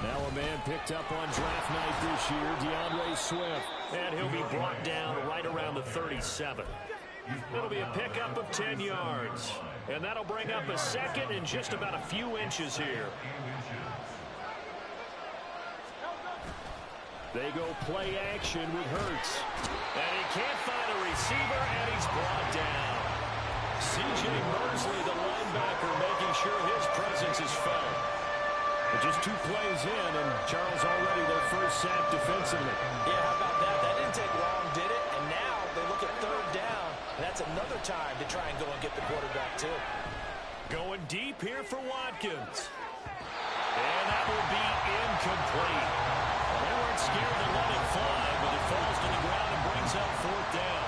Now a man picked up on draft night this year, DeAndre Swift. And he'll be brought down right around the 37. It'll be a pickup of 10 yards. And that'll bring up a second and just about a few inches here. They go play action with Hurts. And he can't find a receiver, and he's brought down. C.J. Mosley, the linebacker, making sure his presence is felt. But just 2 plays in, and Charles already their first sack defensively. Yeah, how about that? That didn't take long, did it? And now they look at 3rd down, and that's another time to try and go and get the quarterback, too. Going deep here for Watkins. And that will be incomplete. They weren't scared to let it fly, but it falls to the ground and brings up 4th down.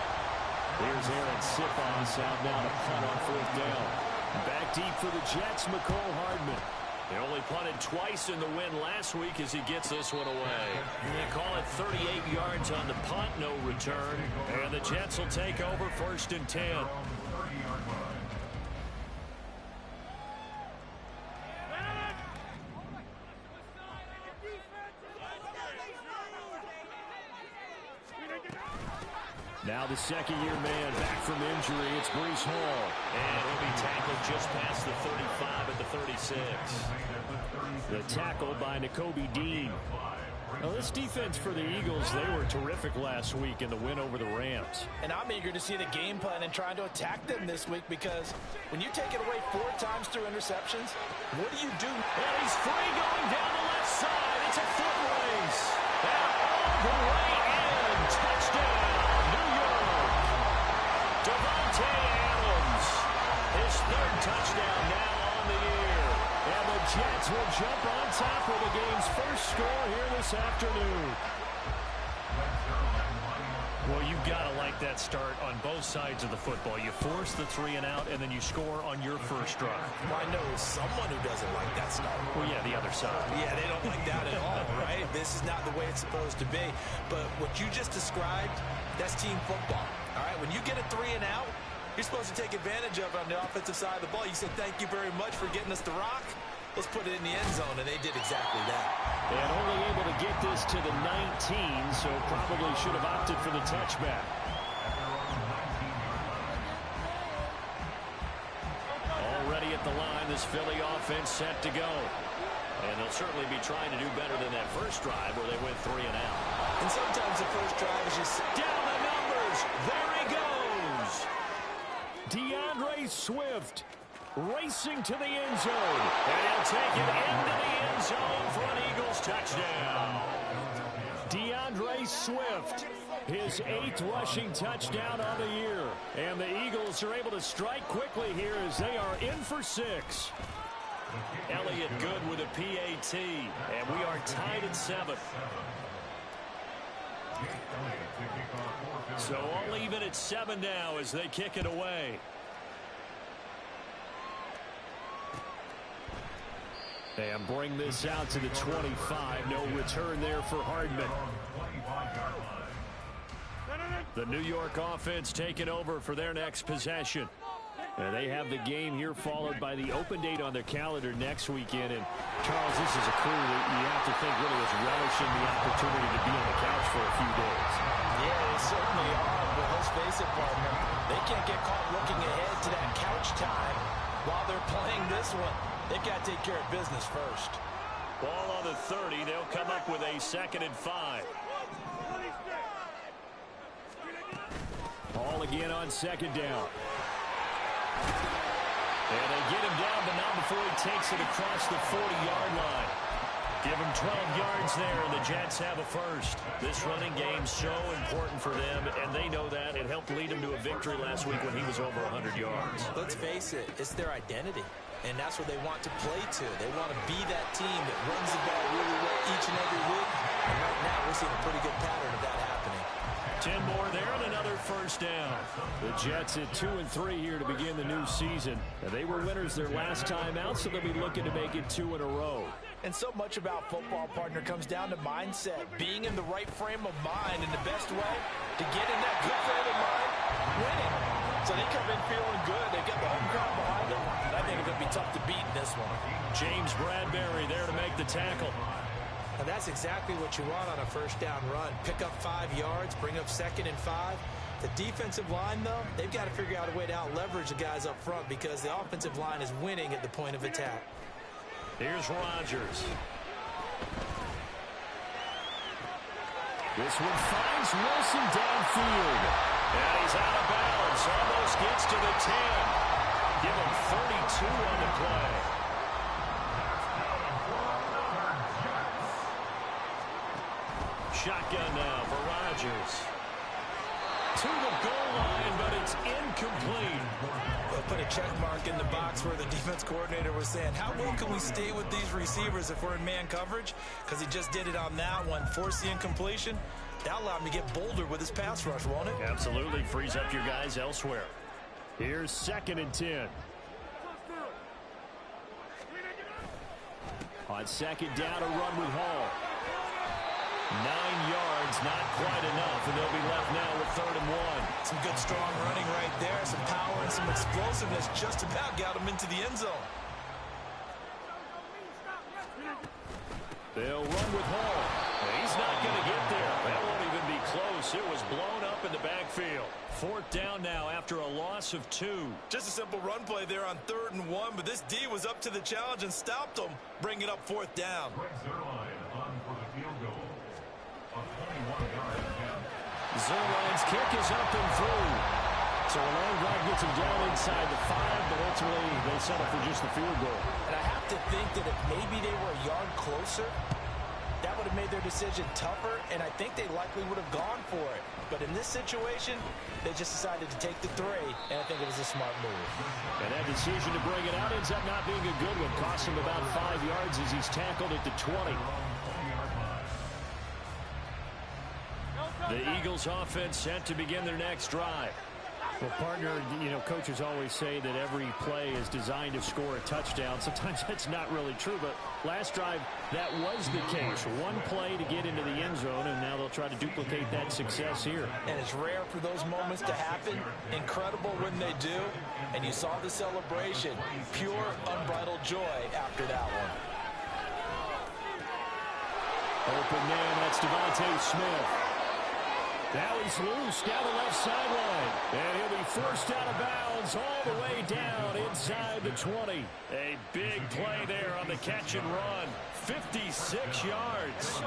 Here's Aaron Sipos out now to punt on 4th down. Back deep for the Jets, McCole Hardman. They only punted twice in the win last week as he gets this one away. They call it 38 yards on the punt, no return. And the Jets will take over 1st and 10. Now the second-year man back from injury. It's Breece Hall. And he'll be tackled just past the 35 at the 36. The tackle by Nakobe Dean. Now this defense for the Eagles, they were terrific last week in the win over the Rams. And I'm eager to see the game plan and trying to attack them this week, because when you take it away 4 times through interceptions, what do you do? And he's free going down the left side. It's a foot race. And all the way in. Touchdown. Devontae Adams, his 3rd touchdown now on the year. And the Jets will jump on top of the game's first score here this afternoon. Well, you've got to like that start on both sides of the football. You force the 3 and out, and then you score on your first drive. Well, I know someone who doesn't like that start. Well, yeah, the other side. Yeah, they don't like that at all, right? This is not the way it's supposed to be. But what you just described, that's team football. All right, when you get a 3 and out, you're supposed to take advantage of it on the offensive side of the ball. You said, thank you very much for getting us the rock. Let's put it in the end zone, and they did exactly that. And only able to get this to the 19, so probably should have opted for the touchback. Already at the line, this Philly offense set to go. And they'll certainly be trying to do better than that first drive where they went 3 and out. And sometimes the first drive is just down the numbers. There he goes. DeAndre Swift racing to the end zone. And he'll take it into the end zone for an Eagles touchdown. DeAndre Swift, his 8th rushing touchdown on the year. And the Eagles are able to strike quickly here as they are in for 6. Elliott good with a PAT. And we are tied at 7. So all even at 7 now as they kick it away. And bring this out to the 25. No return there for Hardman. The New York offense taking over for their next possession. And they have the game here followed by the open date on their calendar next weekend. And Charles, this is a crew that you have to think really is relishing the opportunity to be on the couch for a few days. Yeah, they certainly are. But let's face it, partner, they can't get caught looking ahead to that couch time while they're playing this one. They've got to take care of business first. Ball on the 30. They'll come up with a 2nd and 5. Ball again on 2nd down. And they get him down, but not before he takes it across the 40-yard line. Give him 12 yards there, and the Jets have a first. This running game so important for them, and they know that. It helped lead them to a victory last week when he was over 100 yards. Let's face it, it's their identity, and that's what they want to play to. They want to be that team that runs the ball really well each and every week. And right now, we're seeing a pretty good pattern of that happening. 10 more there and another first down. The Jets at 2 and 3 here to begin the new season. And they were winners their last time out, so they'll be looking to make it 2 in a row. And so much about football, partner, comes down to mindset. Being in the right frame of mind, and the best way to get in that good frame of mind, winning. So they come in feeling good. They've got the home crowd behind them. And I think it's going to be tough to beat in this one. James Bradbury there to make the tackle. And that's exactly what you want on a first down run. Pick up 5 yards, bring up 2nd and 5. The defensive line, though, they've got to figure out a way to out-leverage the guys up front because the offensive line is winning at the point of attack. Here's Rodgers. This one finds Wilson downfield. And he's out of bounds. Almost gets to the 10. Give him 32 on the play. Shotgun now for Rodgers. To the goal line, but it's incomplete. They'll put a check mark in the box where the defense coordinator was saying, how well can we stay with these receivers if we're in man coverage? Because he just did it on that one, force the incompletion. That'll allow him to get bolder with his pass rush, won't it? Absolutely. Frees up your guys elsewhere. Here's 2nd and 10. On 2nd down, a run with Hall. 9 yards, not quite enough, and they'll be left now with 3rd and 1. Some good, strong running right there. Some power and some explosiveness just about got him into the end zone. They'll run with Hall. He's not going to get there. That won't even be close. It was blown up in the backfield. 4th down now after a loss of 2. Just a simple run play there on 3rd and 1, but this D was up to the challenge and stopped him, bringing up 4th down. Zerline's kick is up and through. So a long drive gets him down inside the 5, but ultimately they settle for just the field goal. And I have to think that if maybe they were a yard closer, that would have made their decision tougher, and I think they likely would have gone for it. But in this situation, they just decided to take the 3, and I think it was a smart move. And that decision to bring it out ends up not being a good one. Costs him about 5 yards as he's tackled at the 20. The Eagles offense set to begin their next drive. Well, partner, you know, coaches always say that every play is designed to score a touchdown. Sometimes that's not really true, but last drive, that was the case. One play to get into the end zone, and now they'll try to duplicate that success here. And it's rare for those moments to happen. Incredible when they do. And you saw the celebration. Pure, unbridled joy after that one. Open man, that's Devontae Smith. Now he's loose down the left sideline. And he'll be forced out of bounds all the way down inside the 20. A big play there on the catch and run. 56 yards.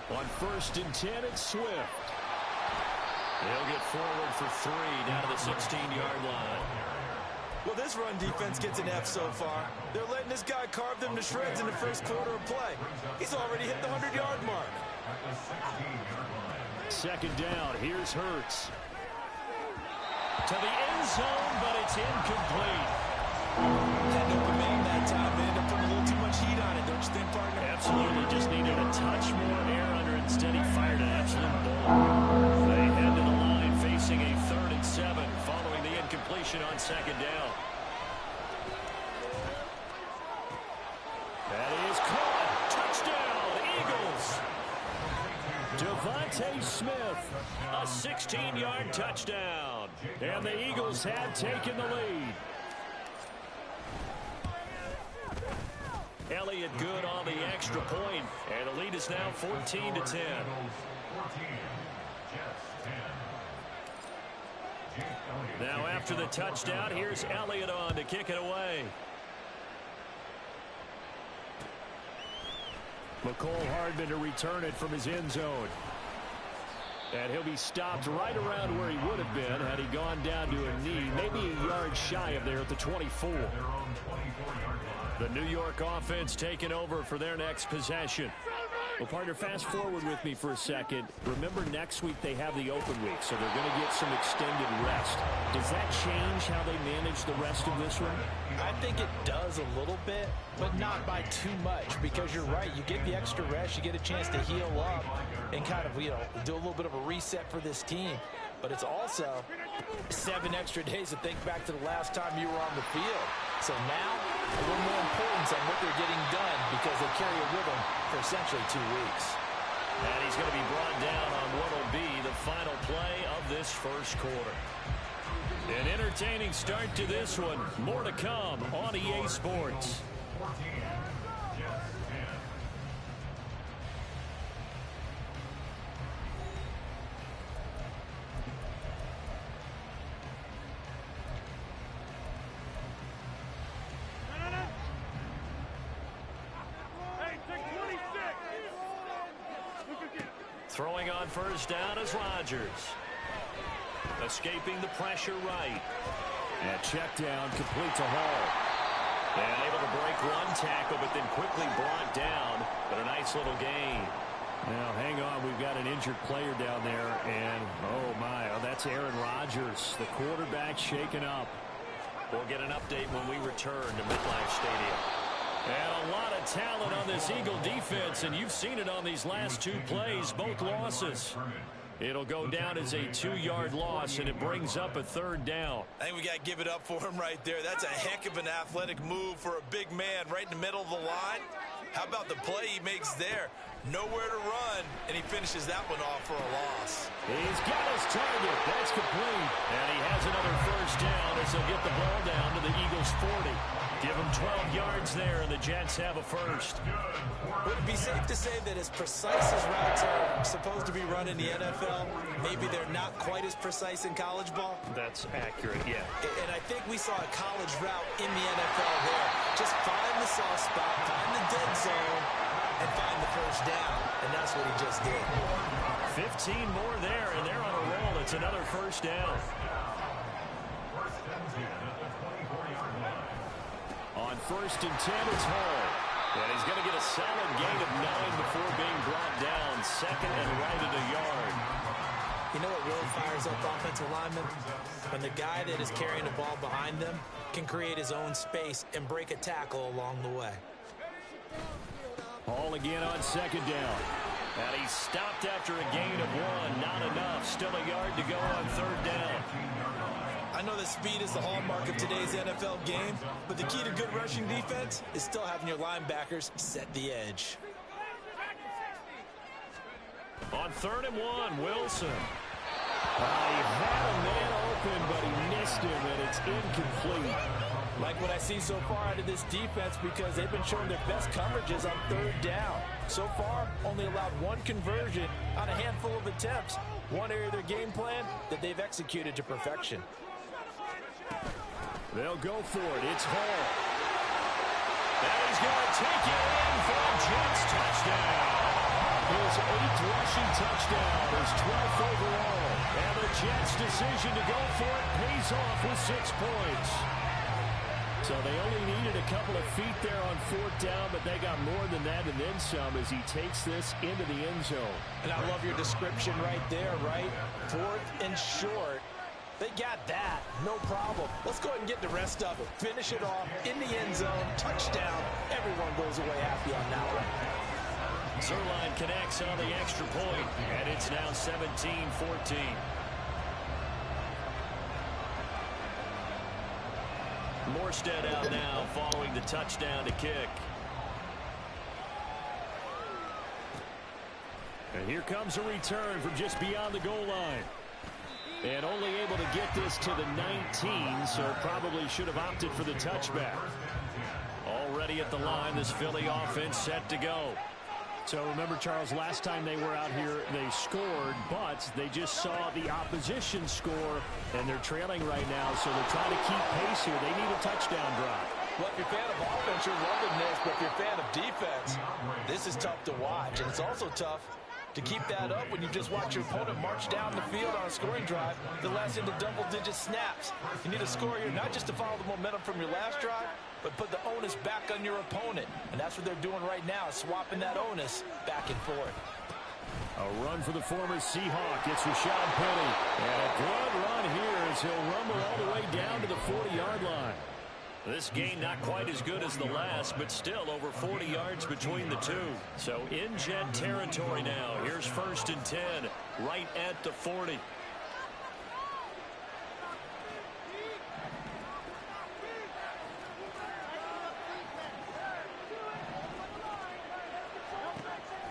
On 1st and 10, it's Swift. They'll get forward for 3 down to the 16-yard line. Well, this run defense gets an F so far. They're letting this guy carve them to shreds in the first quarter of play. He's already hit the 100-yard mark. 2nd down, here's Hurts. To the end zone, but it's incomplete. Had no man that time. They ended up putting a little too much heat on it, don't you think, partner? Absolutely, just needed a touch more air under it. Instead, he fired an absolute bullet. They head to the line facing a 3rd and 7 following the incompletion on 2nd down. That is caught. Touchdown, Eagles. Devontae Smith, a 16-yard touchdown. And the Eagles have taken the lead. Elliott good on the extra point, and the lead is now 14-10. Now after the touchdown, here's Elliott on to kick it away. McCole Hardman to return it from his end zone. And he'll be stopped right around where he would have been had he gone down to a knee, maybe a yard shy of there at the 24. The New York offense taking over for their next possession. Well, partner, fast forward with me for a second. Remember, next week they have the open week, so they're going to get some extended rest. Does that change how they manage the rest of this one? I think it does a little bit, but not by too much, because you're right. You get the extra rest, you get a chance to heal up and kind of, do a little bit of a reset for this team. But it's also 7 extra days to think back to the last time you were on the field. So now, a little more importance on what they're getting done because they carry it with them for essentially 2 weeks. And he's going to be brought down on what will be the final play of this first quarter. An entertaining start to this one. More to come on EA Sports. Throwing on first down is Rodgers. Escaping the pressure right. And check down, complete to Hall. And able to break one tackle, but then quickly brought down. But a nice little gain. Now, hang on. We've got an injured player down there. And, oh, my. Oh, that's Aaron Rodgers, the quarterback shaken up. We'll get an update when we return to MetLife Stadium. And a lot of talent on this Eagle defense, and you've seen it on these last two plays, both losses. It'll go down as a 2-yard loss, and it brings up a third down. I think we got to give it up for him right there. That's a heck of an athletic move for a big man right in the middle of the line. How about the play he makes there? Nowhere to run, and he finishes that one off for a loss. He's got his target. That's complete. And he has another first down as he'll get the ball down to the Eagles' 40. Give him 12 yards there, and the Jets have a first. Would it be safe to say that as precise as routes are supposed to be run in the NFL, maybe they're not quite as precise in college ball? That's accurate, yeah. And I think we saw a college route in the NFL there. Just find the soft spot, find the dead zone, and find the first down. And that's what he just did. 15 more there, and they're on a roll. It's another first down. On first and 10, it's Hall. And he's going to get a solid gain of 9 before being brought down. Second and right at a yard. You know what really fires up offensive linemen? When the guy that is carrying the ball behind them can create his own space and break a tackle along the way. Hall again on second down. And he stopped after a gain of 1. Not enough. Still a yard to go on third down. I know that speed is the hallmark of today's NFL game, but the key to good rushing defense is still having your linebackers set the edge. On third and 1, Wilson. He had a man open, but he missed him, and it's incomplete. Like what I see so far out of this defense, because they've been showing their best coverages on third down. So far, only allowed one conversion on a handful of attempts. One area of their game plan that they've executed to perfection. They'll go for it. It's Hall. And he's going to take it in for a Jets touchdown. His 8th rushing touchdown, his 12th overall. And the Jets' decision to go for it pays off with 6 points. So they only needed a couple of feet there on fourth down, but they got more than that and then some as he takes this into the end zone. And I love your description right there, right? Fourth and short. They got that. No problem. Let's go ahead and get the rest of it. Finish it off in the end zone. Touchdown. Everyone goes away happy on that one. Zerline connects on the extra point, and it's now 17-14. Morstead out now following the touchdown to kick. And here comes a return from just beyond the goal line. And only able to get this to the 19, so probably should have opted for the touchback. Already at the line, this Philly offense set to go. So remember, Charles, last time they were out here, they scored, but they just saw the opposition score, and they're trailing right now, so they're trying to keep pace here. They need a touchdown drive. Well, if you're a fan of offense, you're loving this, but if you're a fan of defense, this is tough to watch, and it's also tough to keep that up when you just watch your opponent march down the field on a scoring drive that lasts into double-digit snaps. You need a score here, not just to follow the momentum from your last drive, but put the onus back on your opponent. And that's what they're doing right now, swapping that onus back and forth. A run for the former Seahawk. It's Rashad Penny. And a good run here as he'll rumble all the way down to the 40-yard line. This gain not quite as good as the last, but still over 40 yards between the two. So in Jet territory now. Here's first and 10, right at the 40.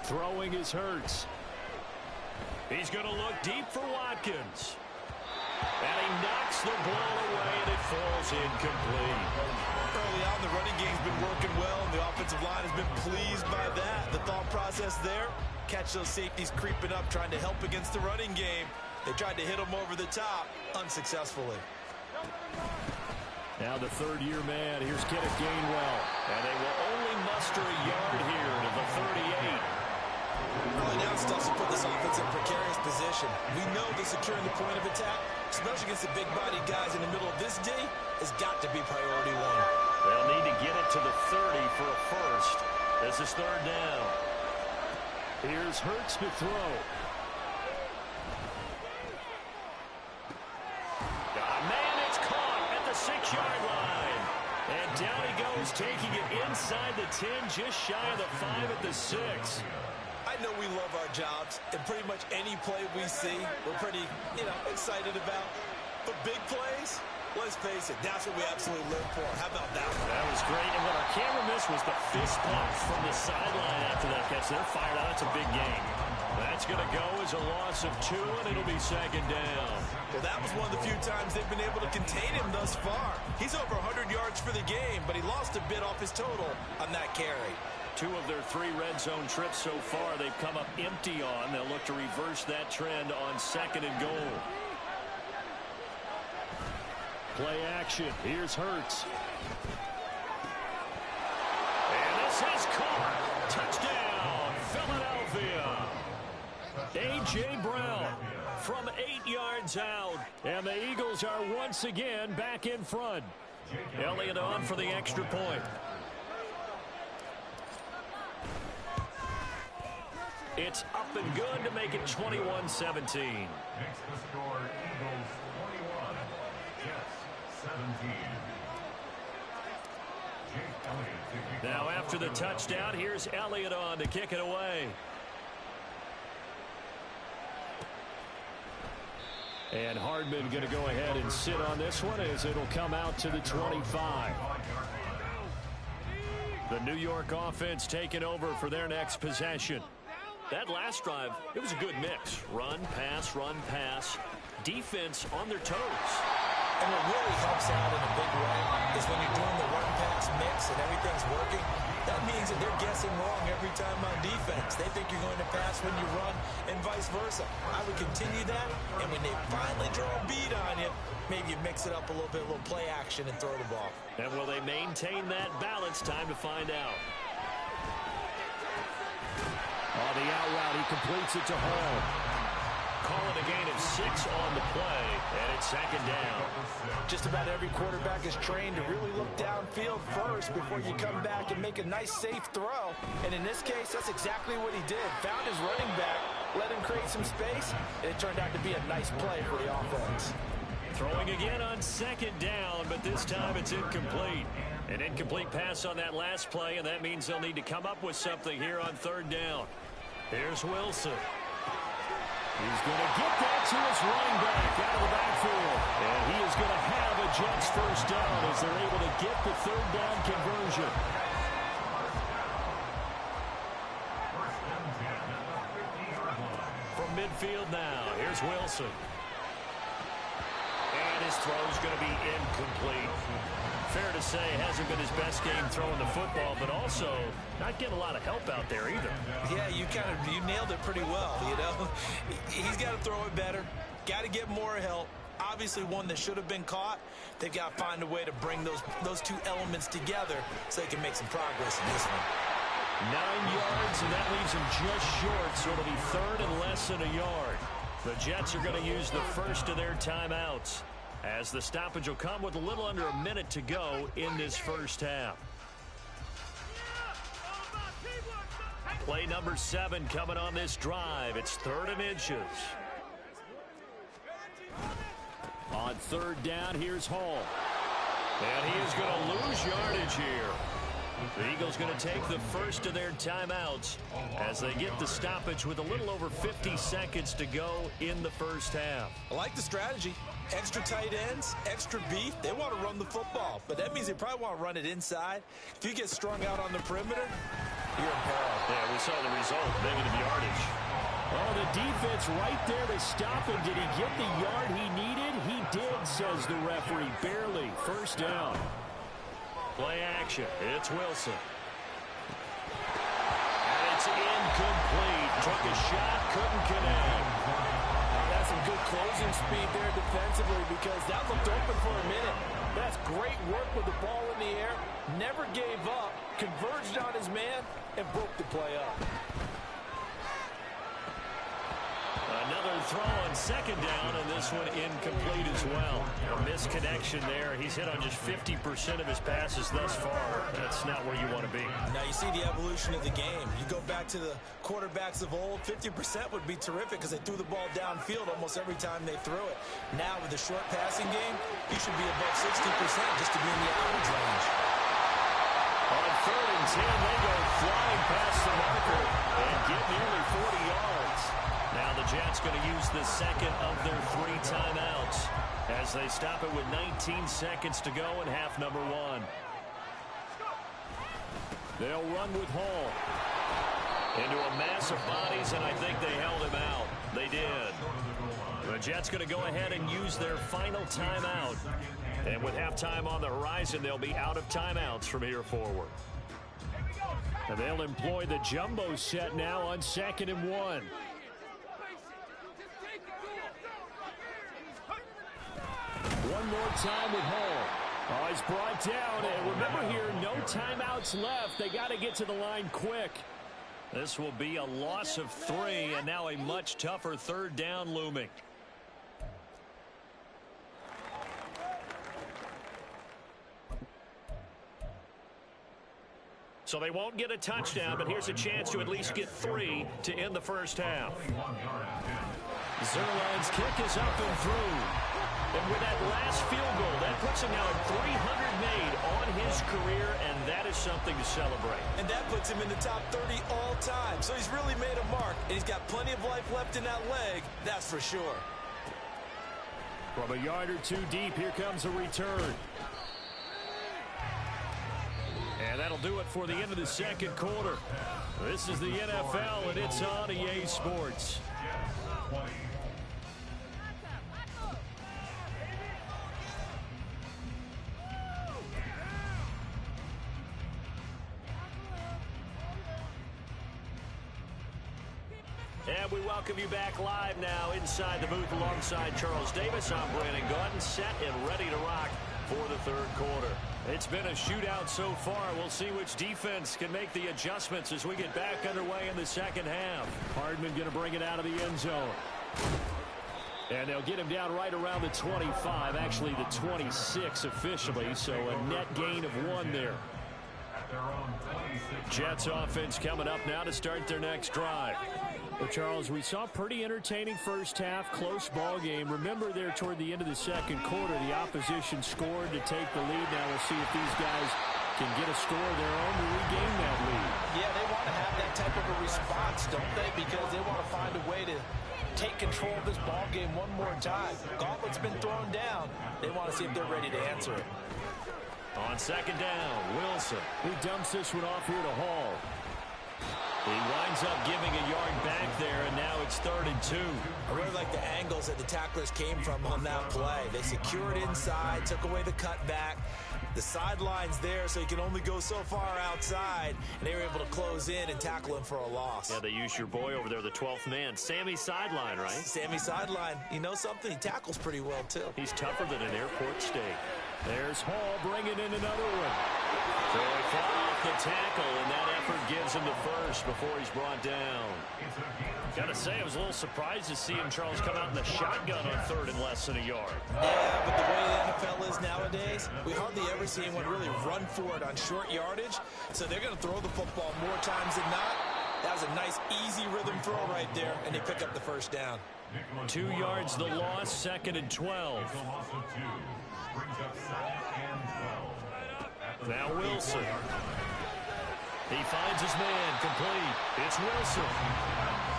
Throwing is Hurts. He's going to look deep for Watkins. And he knocks the ball away, and it falls incomplete. Early on, the running game's been working well, and the offensive line has been pleased by that. The thought process there, catch those safeties creeping up, trying to help against the running game. They tried to hit them over the top, unsuccessfully. Now the third-year man. Here's Kenneth Gainwell. And they will only muster a yard here to the 38. Early down stuff to put this offense position. We know that securing the point of attack, especially against the big-bodied guys in the middle of this D, has got to be priority one. They'll need to get it to the 30 for a first. This is third down. Here's Hurts to throw. Man, it's caught at the 6-yard line. And down he goes, taking it inside the 10, just shy of the 5 at the 6. I know we love our jobs, and pretty much any play we see, we're pretty, excited about. But big plays, let's face it, that's what we absolutely live for. How about that one? That was great, and what our camera missed was the fist pump from the sideline after that catch. They're fired out. It's a big game. That's going to go as a loss of 2, and it'll be second down. Well, that was one of the few times they've been able to contain him thus far. He's over 100 yards for the game, but he lost a bit off his total on that carry. 2 of their 3 red zone trips so far they've come up empty on. They'll look to reverse that trend on second and goal. Play action. Here's Hurts. And this is caught. Touchdown, Philadelphia. A.J. Brown from 8 yards out. And the Eagles are once again back in front. Elliott on for the extra point. It's up and good to make it 21-17. Makes the score Eagles 21, Jets 17. Now after the touchdown, here's Elliott on to kick it away. And Hardman going to go ahead and sit on this one as it'll come out to the 25. The New York offense taking over for their next possession. That last drive, it was a good mix. Run, pass, defense on their toes. And what really helps out in a big way is when you're doing the run-pass mix and everything's working, that means that they're guessing wrong every time on defense. They think you're going to pass when you run and vice versa. I would continue that, and when they finally draw a beat on you, maybe you mix it up a little bit, a little play action and throw the ball. And will they maintain that balance? Time to find out. On the out route, he completes it to Hall. Calling a gain of 6 on the play, and it's second down. Just about every quarterback is trained to really look downfield first before you come back and make a nice, safe throw. And in this case, that's exactly what he did. Found his running back, let him create some space, and it turned out to be a nice play for the offense. Throwing again on second down, but this time it's incomplete. An incomplete pass on that last play, and that means they'll need to come up with something here on third down. Here's Wilson. He's going to get that to his running back out of the backfield. And he is going to have a Jets first down as they're able to get the third down conversion. From midfield now, here's Wilson. And his throw's going to be incomplete. Fair to say, hasn't been his best game throwing the football, but also not getting a lot of help out there either. Yeah, you nailed it pretty well, He's got to throw it better, got to get more help. Obviously one that should have been caught. They've got to find a way to bring those two elements together so they can make some progress in this one. 9 yards, and that leaves him just short, so it'll be third and less than a yard. The Jets are going to use the first of their timeouts, as the stoppage will come with a little under a minute to go in this first half. Play number 7 coming on this drive. It's 3rd and inches. On third down, here's Hall. And he is going to lose yardage here. The Eagles going to take the first of their timeouts as they get the stoppage with a little over 50 seconds to go in the first half. I like the strategy. Extra tight ends, extra beef. They want to run the football, but that means they probably want to run it inside. If you get strung out on the perimeter, you're in peril. Yeah, we saw the result, negative yardage. Oh, the defense right there to stop him. Did he get the yard he needed? He did, says the referee. Barely. First down. Play action. It's Wilson. And it's incomplete. Took a shot, couldn't connect. That's some good closing speed there defensively because that looked open for a minute. That's great work with the ball in the air. Never gave up. Converged on his man and broke the play up. Another throw on second down, and this one incomplete as well. A misconnection there. He's hit on just 50% of his passes thus far. That's not where you want to be. Now you see the evolution of the game. You go back to the quarterbacks of old, 50% would be terrific because they threw the ball downfield almost every time they threw it. Now with the short passing game, you should be above 60% just to be in the average range. On 3rd and 10, they go flying past the marker and get nearly 40 yards. Now the Jets going to use the second of their 3 timeouts as they stop it with 19 seconds to go in half number 1. They'll run with Hall into a mass of bodies, and I think they held him out. They did. The Jets going to go ahead and use their final timeout. And with halftime on the horizon, they'll be out of timeouts from here forward. And they'll employ the jumbo set now on 2nd and 1. One more time with Hall. Oh, he's brought down. And remember here, no timeouts left. They got to get to the line quick. This will be a loss of 3, and now a much tougher 3rd down looming. So they won't get a touchdown, but here's a chance to at least get 3 to end the first half. Zerline's kick is up and through. And with that last field goal, that puts him now at 300 made on his career, and that is something to celebrate. And that puts him in the top 30 all time. So he's really made a mark, and he's got plenty of life left in that leg, that's for sure. From a yard or 2 deep, here comes a return. And that'll do it for the end of the second quarter. This is the NFL, and it's on EA Sports. And we welcome you back live now inside the booth alongside Charles Davis. I'm Brandon Gaudin, set and ready to rock for the 3rd quarter. It's been a shootout so far. We'll see which defense can make the adjustments as we get back underway in the second half. Hardman going to bring it out of the end zone. And they'll get him down right around the 25, actually the 26 officially, so a net gain of 1 there. Jets offense coming up now to start their next drive. Well, Charles, we saw a pretty entertaining first half, close ball game. Remember there toward the end of the second quarter, the opposition scored to take the lead. Now we'll see if these guys can get a score of their own to regain that lead. Yeah, they want to have that type of a response, don't they? Because they want to find a way to take control of this ball game one more time. Gauntlet's been thrown down. They want to see if they're ready to answer it. On 2nd down, Wilson. He dumps this one off here to Hall. He winds up giving a yard back there, and now it's 3rd and 2. I really like the angles that the tacklers came from on that play. They secured inside, took away the cutback. The sideline's there, so he can only go so far outside, and they were able to close in and tackle him for a loss. Yeah, they used your boy over there, the 12th man. Sammy Sideline, right? Sammy Sideline. You know something? He tackles pretty well, too. He's tougher than an airport steak. There's Hall bringing in another one. So he fought off the tackle, and that effort gives him the first before he's brought down. Got to say, I was a little surprised to see him, Charles, come out in the shotgun on 3rd and less than a yard. Yeah, but the way the NFL is nowadays, we hardly ever see anyone really run for it on short yardage. So they're going to throw the football more times than not. That was a nice, easy rhythm throw right there, and they pick up the first down. 2 yards the loss, 2nd and 12. Now Wilson. He finds his man, complete. It's Wilson.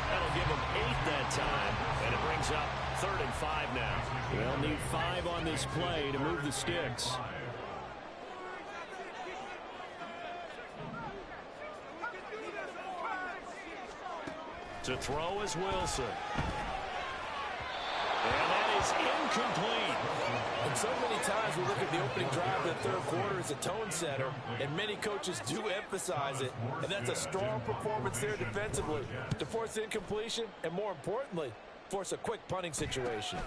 That'll give him 8 that time, and it brings up 3rd and 5 now. They'll need 5 on this play to move the sticks. To throw is Wilson. And that is incomplete. And so many times we look at the opening drive of the 3rd quarter as a tone setter, and many coaches do emphasize it. And that's a strong performance there defensively to force incompletion and, more importantly, force a quick punting situation.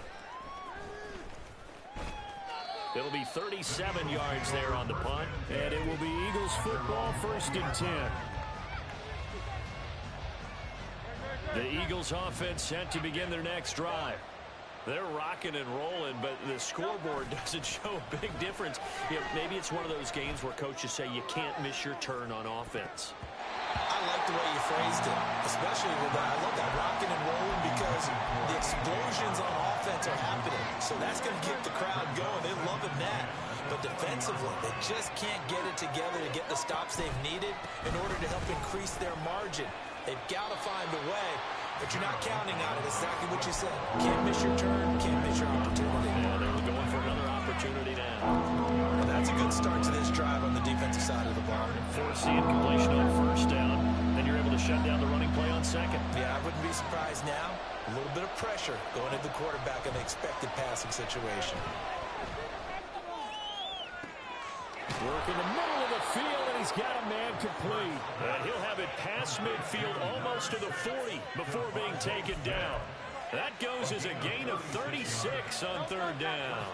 It'll be 37 yards there on the punt. And it will be Eagles football, 1st and 10. The Eagles offense set to begin their next drive. They're rocking and rolling, but the scoreboard doesn't show a big difference. You know, maybe it's one of those games where coaches say you can't miss your turn on offense. I like the way you phrased it, especially with that. I love that rocking and rolling because the explosions on offense are happening. So that's going to keep the crowd going. They're loving that. But defensively, they just can't get it together to get the stops they've needed in order to help increase their margin. They've got to find a way, but you're not counting on it. Exactly what you said. Can't miss your turn, can't miss your opportunity. Yeah, they're going for another opportunity now. Well, that's a good start to this drive on the defensive side of the ball. Forcing incompletion on first down, then you're able to shut down the running play on second. Yeah, I wouldn't be surprised now. A little bit of pressure going into the quarterback in the expected passing situation. Work in the middle of the field, and he's got a man complete. And he'll have it past midfield almost to the 40 before being taken down. That goes as a gain of 36 on third down.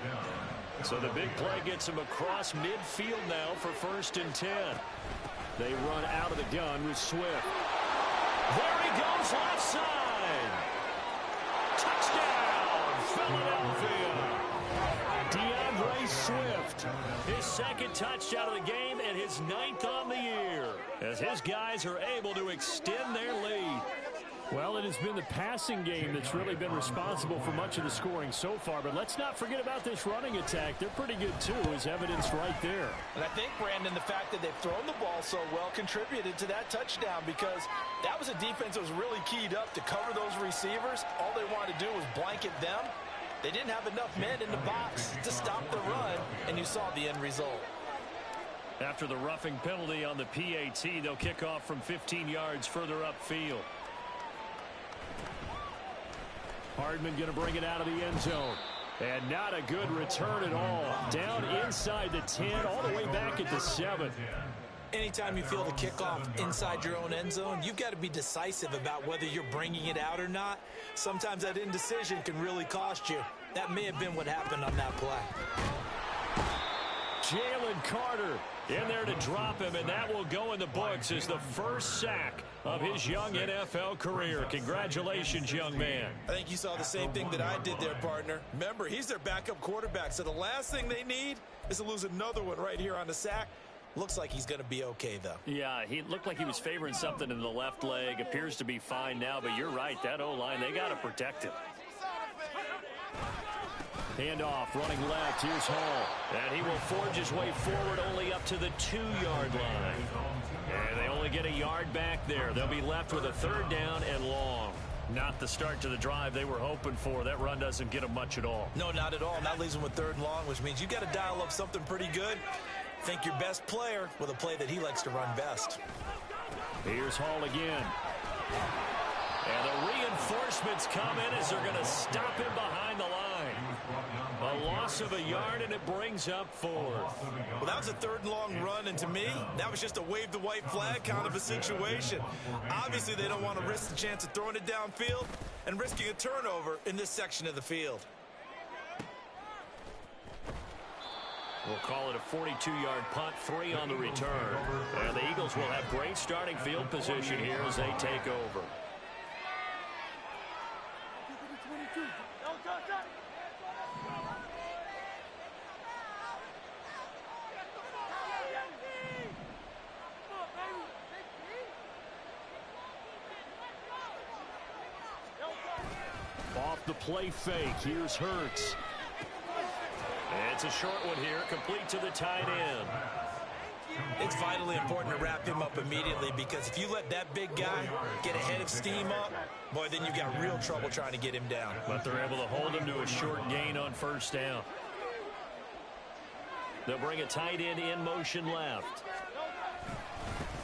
So the big play gets him across midfield now for 1st and 10. They run out of the gun with Swift. There he goes, left side. Touchdown, Philadelphia. DeAndre Swift. His second touchdown of the game and his 9th on the year, as his guys are able to extend their lead. Well, it has been the passing game that's really been responsible for much of the scoring so far. But let's not forget about this running attack. They're pretty good, too, as evidenced right there. And I think, Brandon, the fact that they've thrown the ball so well contributed to that touchdown, because that was a defense that was really keyed up to cover those receivers. All they wanted to do was blanket them. They didn't have enough men in the box to stop the run, and you saw the end result. After the roughing penalty on the PAT, they'll kick off from 15 yards further upfield. Hardman going to bring it out of the end zone. And not a good return at all. Down inside the 10, all the way back at the 7. Anytime you feel the kickoff inside your own end zone, you've got to be decisive about whether you're bringing it out or not. Sometimes that indecision can really cost you. That may have been what happened on that play. Jalen Carter in there to drop him, and that will go in the books as the first sack of his young NFL career. Congratulations, young man. I think you saw the same thing that I did there, partner. Remember, he's their backup quarterback, so the last thing they need is to lose another one right here on the sack. Looks like he's going to be okay, though. Yeah, he looked like he was favoring something in the left leg. Appears to be fine now, but you're right. That O-line, they got to protect him. Handoff, running left. Here's Hall. And he will forge his way forward only up to the 2-yard line. And they only get a yard back there. They'll be left with a 3rd down and long. Not the start to the drive they were hoping for. That run doesn't get them much at all. No, not at all. That leaves them with 3rd and long, which means you got to dial up something pretty good. Think your best player with a play that he likes to run best. Here's Hall again. And the reinforcements come in as they're going to stop him behind the line. A loss of a yard, and it brings up 4th. Well, that was a 3rd and long run, and to me, that was just a wave the white flag kind of a situation. Obviously, they don't want to risk the chance of throwing it downfield and risking a turnover in this section of the field. We'll call it a 42-yard punt, 3 on the return. And the Eagles will have great starting field position here as they take over. Off the play fake. Here's Hurts. It's a short one here, complete to the tight end. It's vitally important to wrap him up immediately, because if you let that big guy get a head of steam up, boy, then you've got real trouble trying to get him down. But they're able to hold him to a short gain on 1st down. They'll bring a tight end in motion left.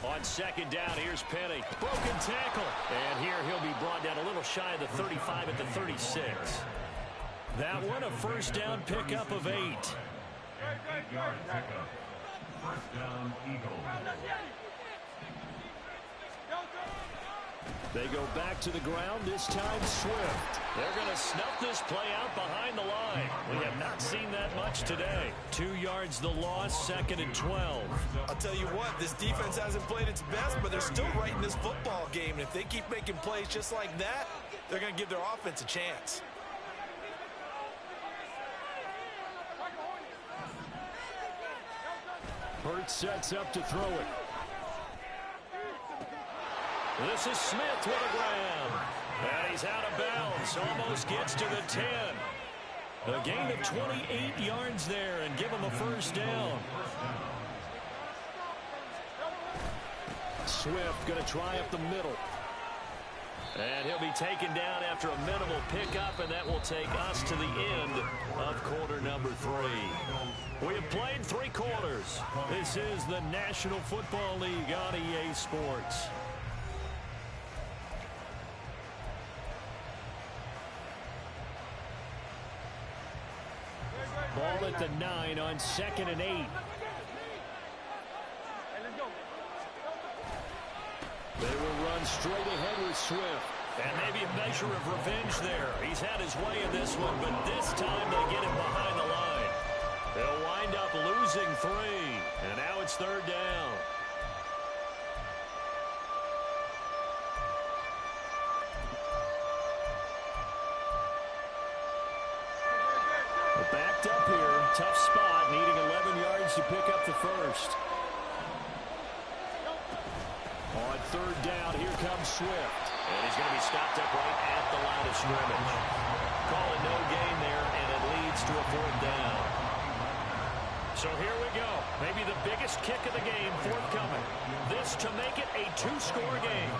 On 2nd down, here's Penny. Broken tackle. And here he'll be brought down a little shy of the 35 at the 36. That one, a 1st down pickup of 8. 8-yard pickup. 1st down, Eagles. They go back to the ground, this time Swift. They're going to snuff this play out behind the line. We have not seen that much today. 2 yards the loss, 2nd and 12. I'll tell you what, this defense hasn't played its best, but they're still right in this football game. And if they keep making plays just like that, they're going to give their offense a chance. Hurts sets up to throw it. This is Smith with a grab. And he's out of bounds. Almost gets to the 10. A gain of 28 yards there and give him a first down. Swift going to try up the middle. And he'll be taken down after a minimal pickup, and that will take us to the end of quarter number 3. We have played 3 quarters. This is the National Football League on EA Sports. Ball at the 9 on 2nd and 8. They will run straight ahead with Swift. And maybe a measure of revenge there. He's had his way in this one, but this time they get him behind the line. They'll wind up losing 3. And now it's 3rd down. Backed up here. Tough spot. Needing 11 yards to pick up the first. On 3rd down, here comes Swift. And he's going to be stopped up right at the line of scrimmage. Calling no gain there, and it leads to a 4th down. So here we go. Maybe the biggest kick of the game forthcoming. This to make it a 2-score game.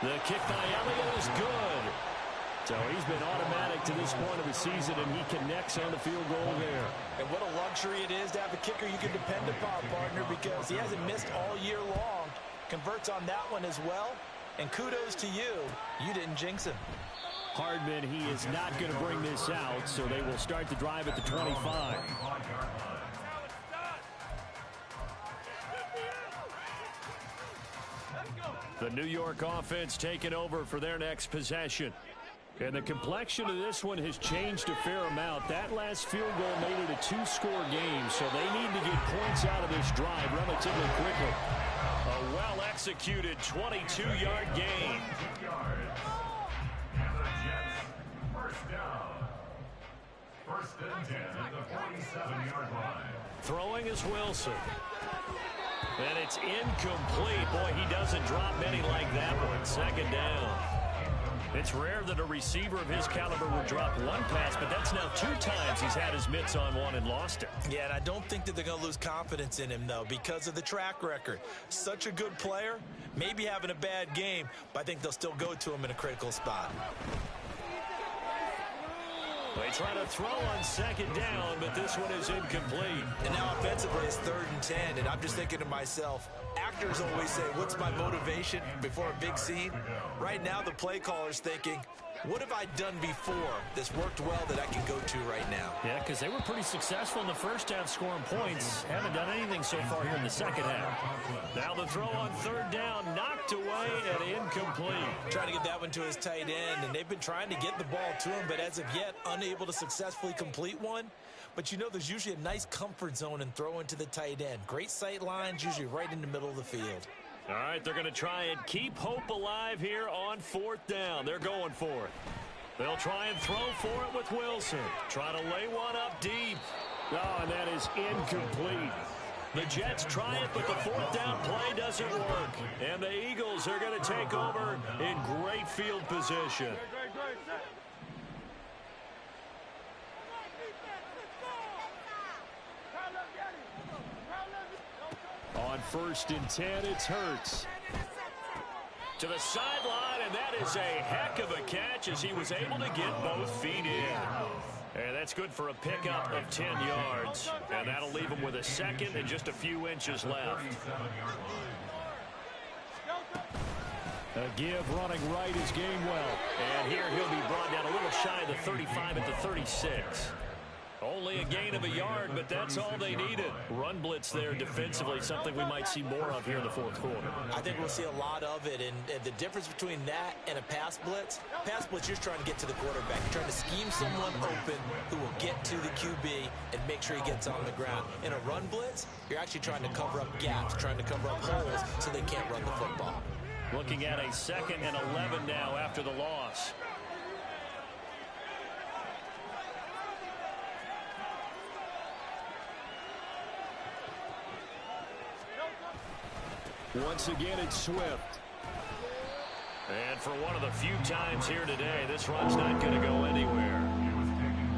The kick by Elliott is good. So he's been automatic to this point of the season, and he connects on the field goal there. And what a luxury it is to have a kicker you can depend upon, partner, because he hasn't missed all year long. Converts on that one as well. And kudos to you. You didn't jinx him. Hardman, he is not going to bring this out, so they will start the drive at the 25. The New York offense taking over for their next possession. And the complexion of this one has changed a fair amount. That last field goal made it a 2-score game, so they need to get points out of this drive relatively quickly. A well-executed 22-yard gain. And the Jets, first down. 1st and 10 at the 47-yard line. Throwing is Wilson. And it's incomplete. Boy, he doesn't drop many like that one. 2nd down. It's rare that a receiver of his caliber would drop one pass, but that's now 2 times he's had his mitts on one and lost it. Yeah, and I don't think that they're going to lose confidence in him, though, because of the track record. Such a good player, maybe having a bad game, but I think they'll still go to him in a critical spot. They try to throw on 2nd down, but this one is incomplete. And now offensively it's 3rd and 10, and I'm just thinking to myself, actors always say, what's my motivation before a big scene? Right now the play caller's thinking, what have I done before that's worked well that I can go to right now? Yeah, because they were pretty successful in the first half scoring points. Haven't done anything so far here in the second half. Now the throw on 3rd down, knocked away and incomplete. Trying to get that one to his tight end, and they've been trying to get the ball to him, but as of yet, unable to successfully complete one. But you know there's usually a nice comfort zone in throwing to the tight end. Great sight lines, usually right in the middle of the field. All right, they're going to try and keep hope alive here on 4th down. They're going for it. They'll try and throw for it with Wilson. Try to lay one up deep. Oh, and that is incomplete. The Jets try it, but the 4th down play doesn't work. And the Eagles are going to take over in great field position. On 1st and 10, it's Hurts. To the sideline, and that is a heck of a catch as he was able to get both feet in. And that's good for a pickup of 10 yards. And that'll leave him with a 2nd and just a few inches left. A give running right is Gainwell. And here he'll be brought down a little shy of the 35 at the 36. Only a gain of a yard, but that's all they needed. Run blitz there defensively, something we might see more of here in the fourth quarter. I think we'll see a lot of it, and the difference between that and a pass blitz, you're trying to get to the quarterback. You're trying to scheme someone open who will get to the QB and make sure he gets on the ground. In a run blitz, you're actually trying to cover up gaps, trying to cover up holes so they can't run the football. Looking at a 2nd and 11 now after the loss. Once again, it's Swift. And for one of the few times here today, this run's not going to go anywhere.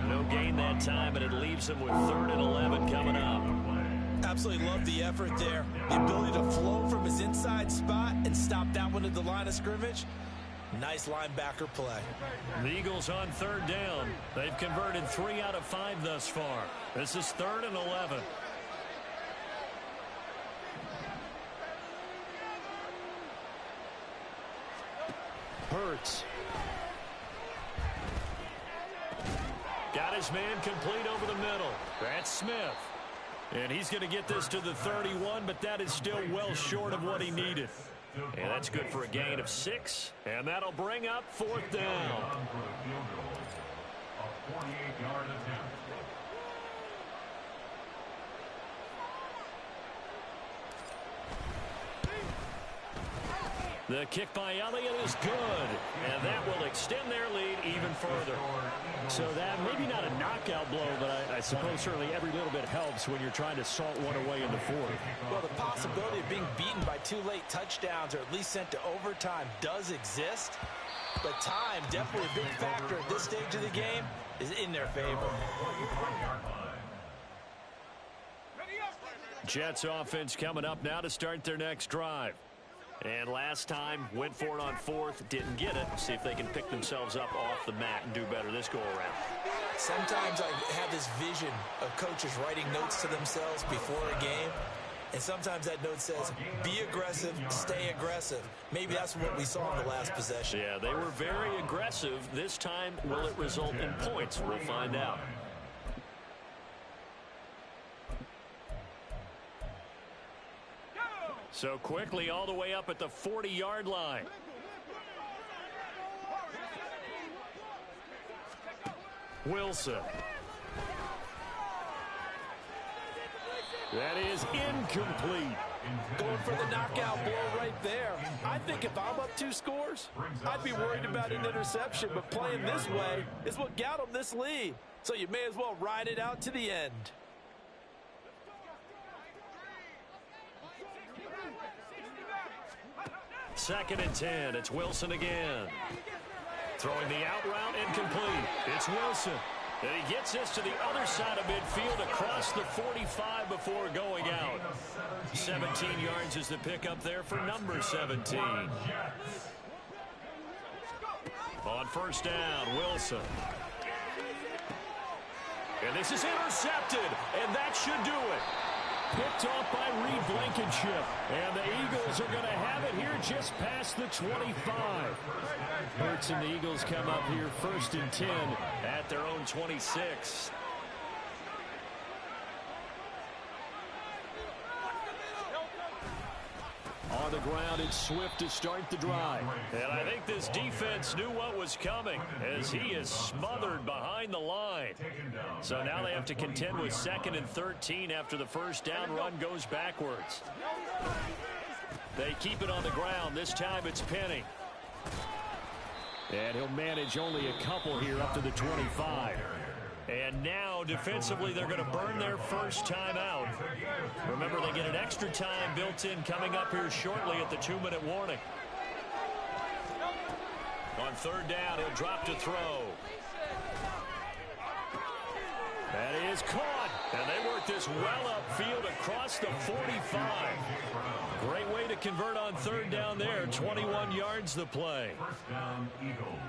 No gain that time, and it leaves him with 3rd and 11 coming up. Absolutely love the effort there. The ability to flow from his inside spot and stop that one at the line of scrimmage. Nice linebacker play. The Eagles on 3rd down. They've converted 3 out of 5 thus far. This is 3rd and 11. Hurts. Got his man complete over the middle. That's Smith. And he's going to get this to the 31, but that is still well short of what he needed. And that's good for a gain of 6. And that'll bring up 4th down. A 48-yard attempt. The kick by Elliott is good, and that will extend their lead even further. So that maybe not a knockout blow, but I suppose certainly every little bit helps when you're trying to salt one away in the 4th. Well, the possibility of being beaten by 2 late touchdowns or at least sent to overtime does exist, but time, definitely a big factor at this stage of the game, is in their favor. Jets offense coming up now to start their next drive. And last time, went for it on 4th, didn't get it. See if they can pick themselves up off the mat and do better this go-around. Sometimes I have this vision of coaches writing notes to themselves before a game, and sometimes that note says, be aggressive, stay aggressive. Maybe that's what we saw in the last possession. Yeah, they were very aggressive. This time, will it result in points? We'll find out. So quickly all the way up at the 40-yard line. Wilson. That is incomplete. Going for the knockout blow right there. I think if I'm up 2 scores, I'd be worried about an interception, but playing this way is what got them this lead. So you may as well ride it out to the end. Second and 10. It's Wilson again. Throwing the out route incomplete. It's Wilson. And he gets this to the other side of midfield across the 45 before going out. 17 yards is the pickup there for number 17. On 1st down, Wilson. And this is intercepted, and that should do it. Picked off by Reed Blankenship. And the Eagles are going to have it here just past the 25. Hurts and the Eagles come up here 1st and 10 at their own 26. On the ground, it's Swift to start the drive. And I think this defense knew what was coming as he is smothered behind the line. So now they have to contend with 2nd and 13 after the 1st down run goes backwards. They keep it on the ground. This time it's Penny. And he'll manage only a couple here up to the 25. And now, defensively, they're going to burn their first time out. Remember, they get an extra time built in coming up here shortly at the 2-minute warning. On 3rd down, he'll drop to throw. That is caught. And they work this well upfield across the 45. Great way to convert on 3rd down there. 21 yards the play. 1st down, Eagles.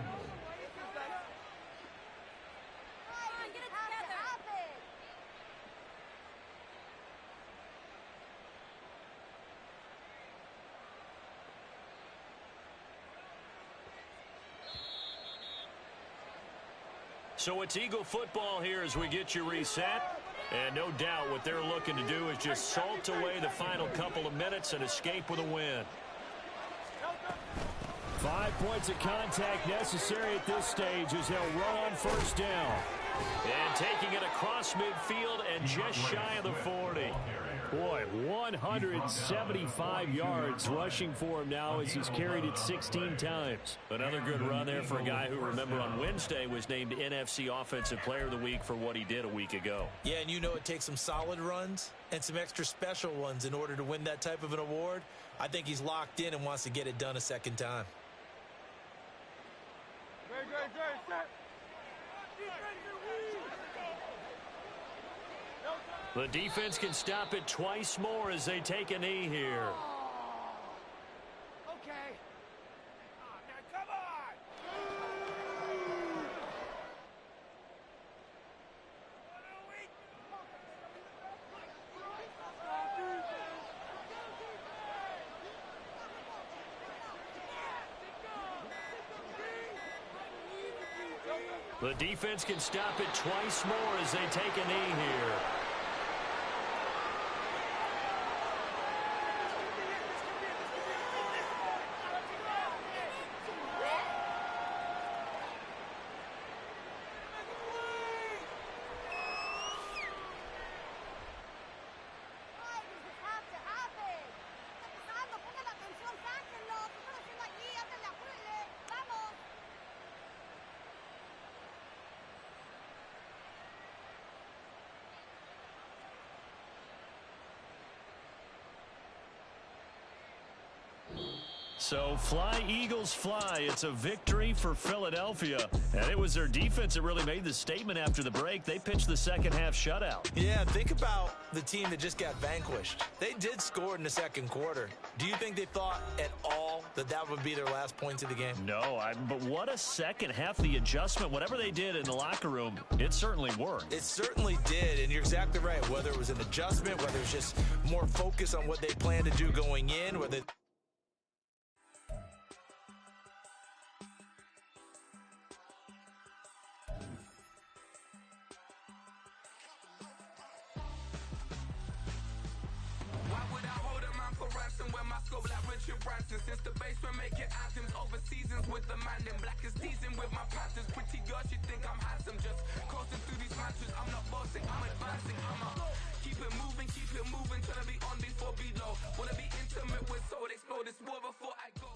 So it's Eagle football here as we get you reset. And no doubt what they're looking to do is just salt away the final couple of minutes and escape with a win. 5 points of contact necessary at this stage as they'll run on first down. And taking it across midfield and just shy of the 40. Boy, 175 yards rushing for him now as he's carried it 16 times. Another good run there for a guy who, remember, on Wednesday was named NFC Offensive Player of the Week for what he did a week ago. Yeah, and you know it takes some solid runs and some extra special ones in order to win that type of an award. I think he's locked in and wants to get it done a second time. The defense can stop it twice more as they take a knee here. Okay. Now come on. The defense can stop it twice more as they take a knee here. So fly, Eagles, fly. It's a victory for Philadelphia. And it was their defense that really made the statement after the break. They pitched the second half shutout. Yeah, think about the team that just got vanquished. They did score in the second quarter. Do you think they thought at all that that would be their last points of the game? No, but what a second half. The adjustment, whatever they did in the locker room, it certainly worked. It certainly did, and you're exactly right. Whether it was an adjustment, whether it was just more focus on what they planned to do going in, whether... Since the basement making items over seasons with the man in black is teasing with my patterns. Pretty girl, she think I'm handsome. Just coasting through these matches. I'm not bossing, I'm advancing. Keep it moving, trying to be on before below. Wanna be intimate with soul, explore this war before I go.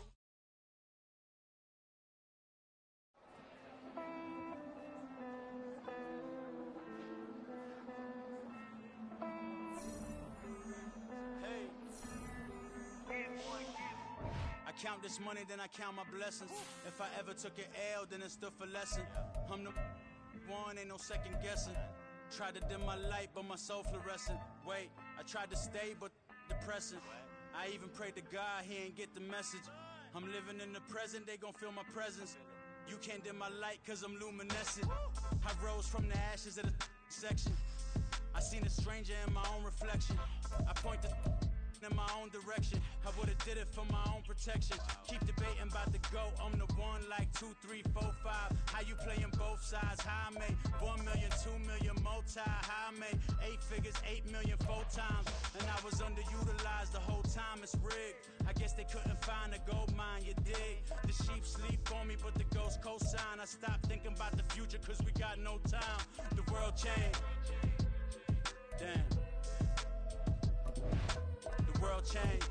Count this money, then I count my blessings. If I ever took an L, then it stood for lesson. I'm the one, ain't no second guessing. Tried to dim my light, but my soul fluorescent. Wait, I tried to stay, but depressing. I even prayed to God, he ain't get the message. I'm living in the present, they gon' feel my presence. You can't dim my light, cause I'm luminescent. I rose from the ashes of the section. I seen a stranger in my own reflection. I point to in my own direction. I would've did it for my own protection. Keep debating about the GOAT. I'm the one like 2, 3, 4, 5. How you playing both sides? How I made 1 million, 2 million, multi. How I made 8 figures, 8 million, 4 times. And I was underutilized the whole time. It's rigged. I guess they couldn't find a gold mine, you dig? The sheep sleep on me, but the ghost cosign. I stopped thinking about the future cause we got no time. The world changed. Damn. The world changed.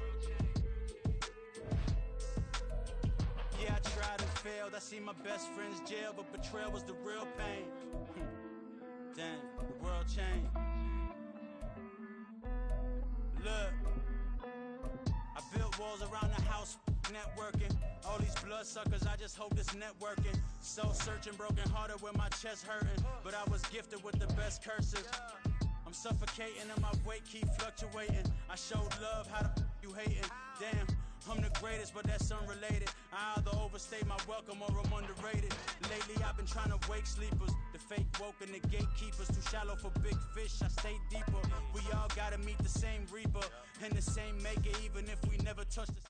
Yeah, I tried and failed. I see my best friends jail, but betrayal was the real pain. Damn, the world changed. Look, I built walls around the house, networking. All these bloodsuckers, I just hope this networking. Soul searching, broken hearted with my chest hurting. But I was gifted with the best curses. I'm suffocating and my weight keep fluctuating. I showed love, how the you hating? Damn, I'm the greatest, but that's unrelated. I either overstay my welcome or I'm underrated. Lately I've been trying to wake sleepers. The fake woke and the gatekeepers. Too shallow for big fish, I stay deeper. We all gotta meet the same reaper and the same maker, even if we never touch the